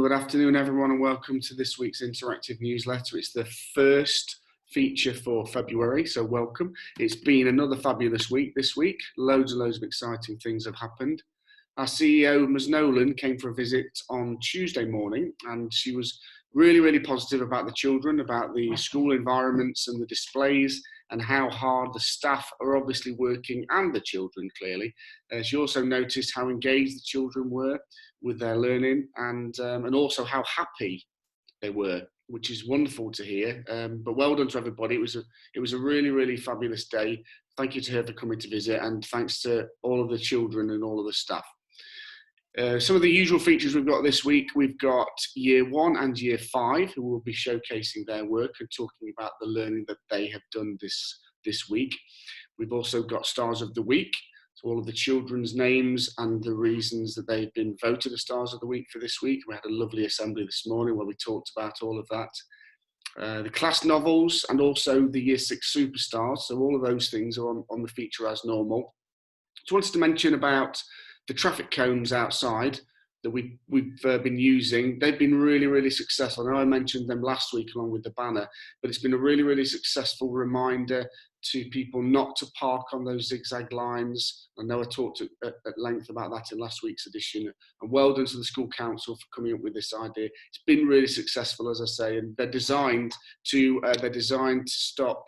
Good afternoon, everyone, and welcome to this week's interactive newsletter. It's the first feature for February, so welcome. It's been another fabulous week this week. Loads and loads of exciting things have happened. Our CEO, Ms. Nolan, came for a visit on Tuesday morning, and she was really positive about the children, about the school environments and the displays, and how hard the staff are obviously working, and the children, clearly. She also noticed how engaged the children were with their learning, and also how happy they were, which is wonderful to hear. But well done to everybody. It was a really fabulous day. Thank you to her for coming to visit, and thanks to all of the children and all of the staff. Some of the usual features we've got this week, we've got Year 1 and Year 5 who will be showcasing their work and talking about the learning that they have done this week. We've also got Stars of the Week, so all of the children's names and the reasons that they've been voted as Stars of the Week for this week. We had a lovely assembly this morning where we talked about all of that. The class novels and also the Year 6 Superstars, so all of those things are on the feature as normal. Just wanted to mention about the traffic cones outside that we've been using. They've been really successful. I know I mentioned them last week along with the banner, but it's been a really successful reminder to people not to park on those zigzag lines. I know I talked at length about that in last week's edition, and well done to the school council for coming up with this idea. It's been really successful, as I say, and they're designed to stop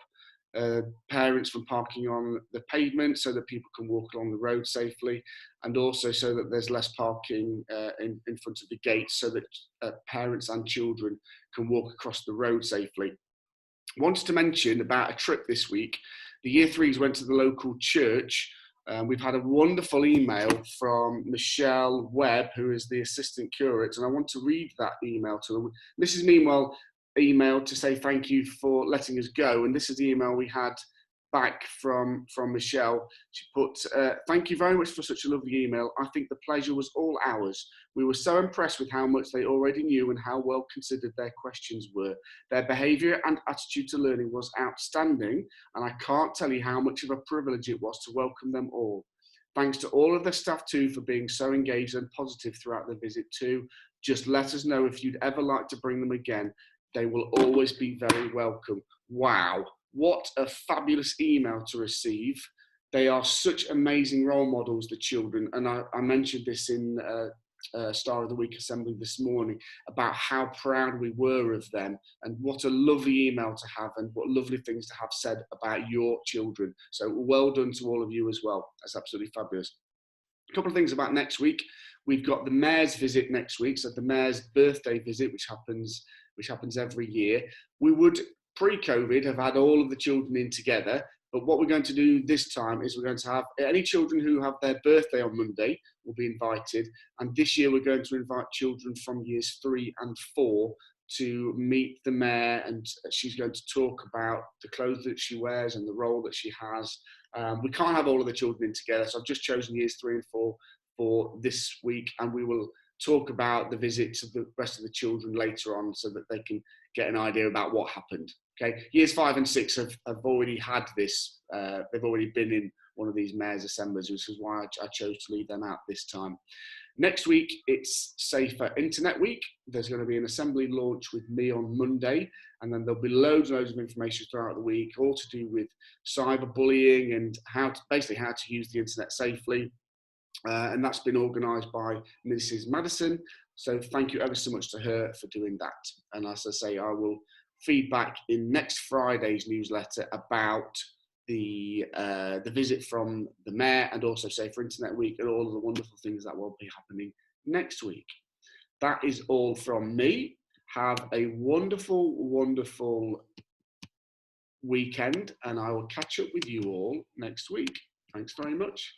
parents from parking on the pavement so that people can walk along the road safely, and also so that there's less parking in front of the gates so that parents and children can walk across the road safely. I wanted to mention about a trip this week. The Year 3s went to the local church. We've had a wonderful email from Michelle Webb, who is the assistant curate, and I want to read that email to them. Mrs. Meanwell emailed to say thank you for letting us go, and this is the email we had back from Michelle. She put, thank you very much for such a lovely email. I think the pleasure was all ours. We were so impressed with how much they already knew and how well considered their questions were. Their behaviour and attitude to learning was outstanding, and I can't tell you how much of a privilege it was to welcome them all. Thanks to all of the staff too for being so engaged and positive throughout the visit too. Just let us know if you'd ever like to bring them again. They will always be very welcome. Wow, what a fabulous email to receive. They are such amazing role models, the children, and I mentioned this in Star of the Week Assembly this morning about how proud we were of them, and what a lovely email to have, and what lovely things to have said about your children. So well done to all of you as well. That's absolutely fabulous. A couple of things about next week. We've got the Mayor's visit next week, so the Mayor's birthday visit, which happens every year. We would, pre-COVID, have had all of the children in together, but what we're going to do this time is we're going to have any children who have their birthday on Monday will be invited, and this year we're going to invite children from years 3 and 4 to meet the Mayor, and she's going to talk about the clothes that she wears and the role that she has. We can't have all of the children in together, so I've just chosen years 3 and 4 for this week, and we will talk about the visit to the rest of the children later on so that they can get an idea about what happened. Okay, years 5 and 6 have already had this, they've already been in one of these Mayor's assemblies, which is why I chose to leave them out this time. Next week, it's Safer Internet Week. There's going to be an assembly launch with me on Monday, and then there'll be loads of information throughout the week, all to do with cyberbullying and basically how to use the internet safely. And that's been organised by Mrs. Madison. So thank you ever so much to her for doing that. And as I say, I will feed back in next Friday's newsletter about the visit from the Mayor, and also Safer Internet Week, and all of the wonderful things that will be happening next week. That is all from me. Have a wonderful weekend, and I will catch up with you all next week. Thanks very much.